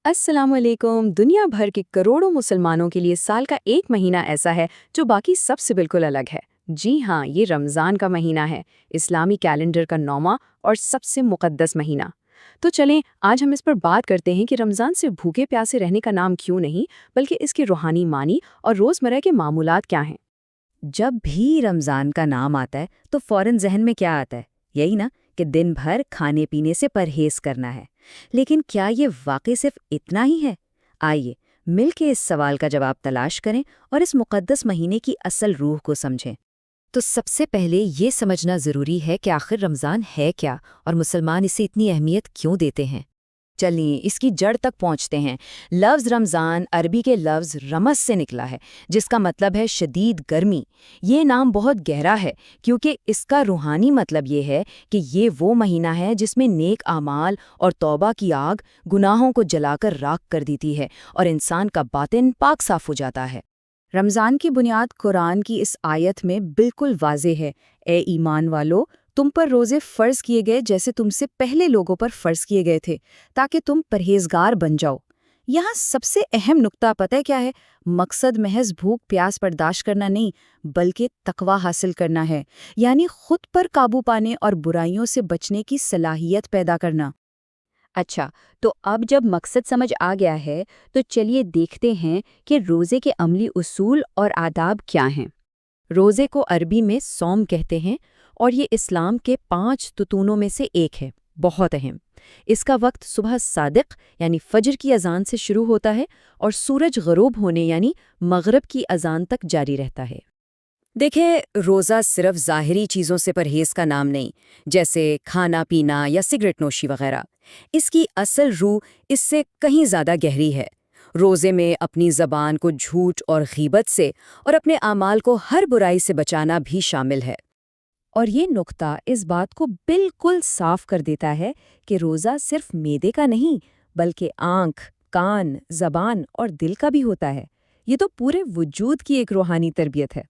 अस्सलाम वालेकुम। दुनिया भर के करोड़ों मुसलमानों के लिए साल का एक महीना ऐसा है जो बाकी सबसे बिल्कुल अलग है। जी हाँ, ये रमज़ान का महीना है, इस्लामी कैलेंडर का 9वां और सबसे मुक़द्दस महीना। तो चलें, आज हम इस पर बात करते हैं कि रमज़ान से भूखे प्यासे रहने का नाम क्यों नहीं, बल्कि इसके रूहानी मानी और रोज़मर्रा के मामूलात क्या हैं। जब भी रमज़ान का नाम आता है तो फौरन जहन में क्या आता है? यही ना, कि दिन भर खाने पीने से परहेज करना है। लेकिन क्या ये वाकई सिर्फ इतना ही है? आइए मिलके इस सवाल का जवाब तलाश करें और इस मुक़द्दस महीने की असल रूह को समझें। तो सबसे पहले ये समझना ज़रूरी है कि आखिर रमज़ान है क्या और मुसलमान इसे इतनी अहमियत क्यों देते हैं। चलिए इसकी जड़ तक पहुंचते हैं। लफ्ज़ रमज़ान अरबी के लफ्ज़ रमज़ से निकला है, जिसका मतलब है शदीद गर्मी। ये नाम बहुत गहरा है क्योंकि इसका रूहानी मतलब ये है कि ये वो महीना है जिसमें नेक आमाल और तौबा की आग गुनाहों को जलाकर राख कर देती है और इंसान का बातिन पाक साफ हो जाता है। रमज़ान की बुनियाद कुरान की इस आयत में बिल्कुल वाज़ेह है। ए ईमान वालो, तुम पर रोज़े फ़र्ज़ किए गए जैसे तुमसे पहले लोगों पर फ़र्ज़ किए गए थे, ताकि तुम परहेज़गार बन जाओ। यहाँ सबसे अहम नुक्ता पता है क्या है? मकसद महज भूख प्यास बर्दाश्त करना नहीं, बल्कि तकवा हासिल करना है, यानी खुद पर काबू पाने और बुराइयों से बचने की सलाहियत पैदा करना। अच्छा, तो अब जब मकसद समझ आ गया है, तो चलिए देखते हैं कि रोज़े के अमली उसूल और आदाब क्या हैं। रोज़े को अरबी में सौम कहते हैं और ये इस्लाम के 5 तुतूनों में से एक है, बहुत अहम। इसका वक्त सुबह सादिक यानी फजर की अजान से शुरू होता है और सूरज गरूब होने यानी मगरिब की अजान तक जारी रहता है। देखिए, रोज़ा सिर्फ ज़ाहिरी चीज़ों से परहेज़ का नाम नहीं, जैसे खाना पीना या सिगरेट नोशी वगैरह। इसकी असल रूह इससे कहीं ज़्यादा गहरी है। रोज़े में अपनी ज़बान को झूठ और ग़ीबत से और अपने आमाल को हर बुराई से बचाना भी शामिल है। और ये नुक्ता इस बात को बिल्कुल साफ कर देता है कि रोज़ा सिर्फ मैदे का नहीं, बल्कि आँख, कान, ज़बान और दिल का भी होता है। ये तो पूरे वजूद की एक रूहानी तरबियत है।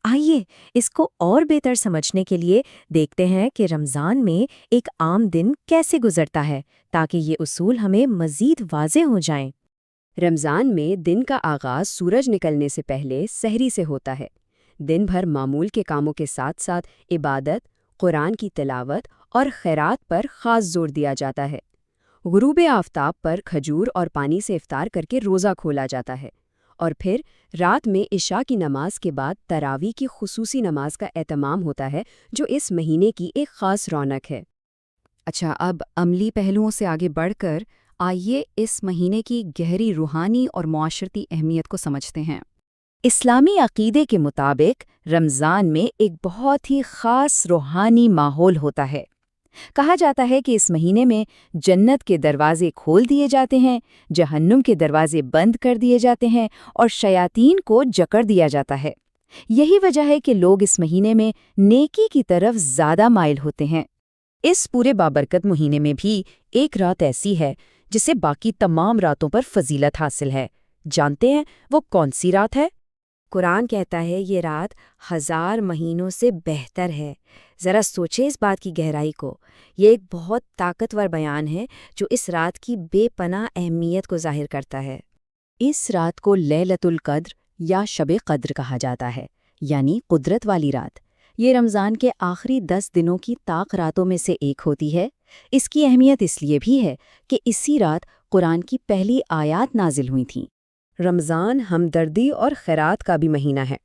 आइए इसको और बेहतर समझने के लिए देखते हैं कि रमज़ान में एक आम दिन कैसे गुजरता है, ताकि ये उसूल हमें मज़ीद वाज़ेह हो जाएं। रमज़ान में दिन का आगाज़ सूरज निकलने से पहले सहरी से होता है। दिन भर मामूल के कामों के साथ साथ इबादत, कुरान की तिलावत और खैरात पर ख़ास जोर दिया जाता है। गुरूब आफ़ताब पर खजूर और पानी से इफ्तार करके रोज़ा खोला जाता है और फिर रात में इशा की नमाज के बाद तरावी की खुसूसी नमाज का एहतमाम होता है, जो इस महीने की एक ख़ास रौनक है। अच्छा, अब अमली पहलुओं से आगे बढ़कर आइए इस महीने की गहरी रूहानी और मुआशरती अहमियत को समझते हैं। इस्लामी अकीदे के मुताबिक रमज़ान में एक बहुत ही ख़ास रूहानी माहौल होता है। कहा जाता है कि इस महीने में जन्नत के दरवाजे खोल दिए जाते हैं, जहन्नुम के दरवाजे बंद कर दिए जाते हैं और शयातीन को जकड़ दिया जाता है। यही वजह है कि लोग इस महीने में नेकी की तरफ ज़्यादा माइल होते हैं। इस पूरे बाबरकत महीने में भी एक रात ऐसी है जिसे बाकी तमाम रातों पर फजीलत हासिल है। जानते हैं वो कौन सी रात है? कुरान कहता है ये रात 1000 महीनों से बेहतर है। ज़रा सोचें इस बात की गहराई को। ये एक बहुत ताकतवर बयान है जो इस रात की बेपनाह अहमियत को ज़ाहिर करता है। इस रात को लैलतुल क़द्र या शब क़द्र कहा जाता है, यानी कुदरत वाली रात। ये रमज़ान के आखिरी 10 दिनों की ताक रातों में से एक होती है। इसकी अहमियत इसलिए भी है कि इसी रात कुरान की पहली आयात नाजिल हुई थीं। रमज़ान हमदर्दी और खैरात का भी महीना है।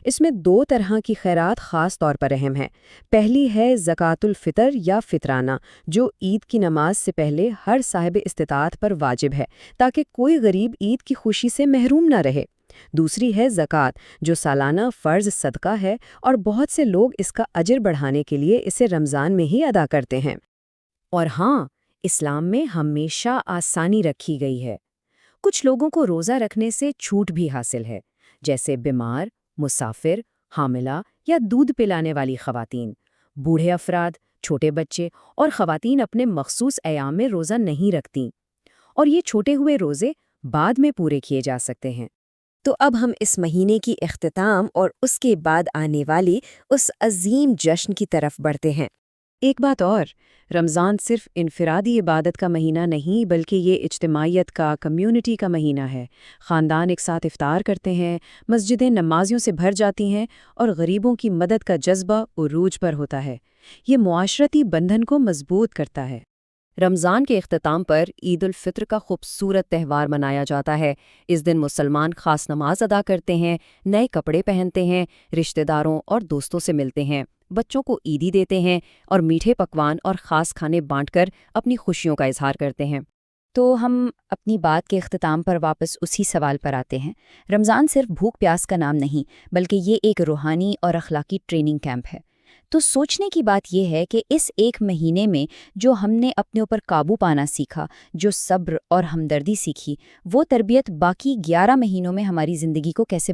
इसमें 2 तरह की खैरात ख़ास तौर पर अहम है। पहली है ज़कातुल फ़ितर या फ़ितराना, जो ईद की नमाज से पहले हर साहिब इस्तिताअत पर वाजिब है, ताकि कोई गरीब ईद की खुशी से महरूम न रहे। दूसरी है ज़कात, जो सालाना फ़र्ज़ सदका है और बहुत से लोग इसका अजर बढ़ाने के लिए इसे रमज़ान में ही अदा करते हैं। और हाँ, इस्लाम में हमेशा आसानी रखी गई है। कुछ लोगों को रोज़ा रखने से छूट भी हासिल है, जैसे बीमार, मुसाफिर, हामिला या दूध पिलाने वाली ख़वातीन। बूढ़े अफराद, छोटे बच्चे और ख़वातीन अपने मखसूस अयाम में रोज़ा नहीं रखतीं, और ये छोटे हुए रोज़े बाद में पूरे किए जा सकते हैं। तो अब हम इस महीने की इख्तिताम और उसके बाद आने वाली उस अजीम जश्न की तरफ बढ़ते हैं। ایک بات اور، رمضان صرف انفرادی عبادت کا مہینہ نہیں بلکہ یہ اجتماعیت کا، کمیونٹی کا مہینہ ہے۔ خاندان ایک ساتھ افطار کرتے ہیں، مسجدیں نمازیوں سے بھر جاتی ہیں اور غریبوں کی مدد کا جذبہ عروج پر ہوتا ہے۔ یہ معاشرتی بندھن کو مضبوط کرتا ہے۔ رمضان کے اختتام پر عید الفطر کا خوبصورت تہوار منایا جاتا ہے۔ اس دن مسلمان خاص نماز ادا کرتے ہیں، نئے کپڑے پہنتے ہیں، رشتہ داروں اور دوستوں سے ملتے ہیں، بچوں کو عیدی دیتے ہیں اور میٹھے پکوان اور خاص کھانے بانٹ کر اپنی خوشیوں کا اظہار کرتے ہیں۔ تو ہم اپنی بات کے اختتام پر واپس اسی سوال پر آتے ہیں۔ رمضان صرف بھوک پیاس کا نام نہیں، بلکہ یہ ایک روحانی اور اخلاقی ٹریننگ کیمپ ہے۔ تو سوچنے کی بات یہ ہے کہ اس ایک مہینے میں جو ہم نے اپنے اوپر قابو پانا سیکھا، جو صبر اور ہمدردی سیکھی، وہ تربیت باقی 11 مہینوں میں ہماری زندگی کو کیسے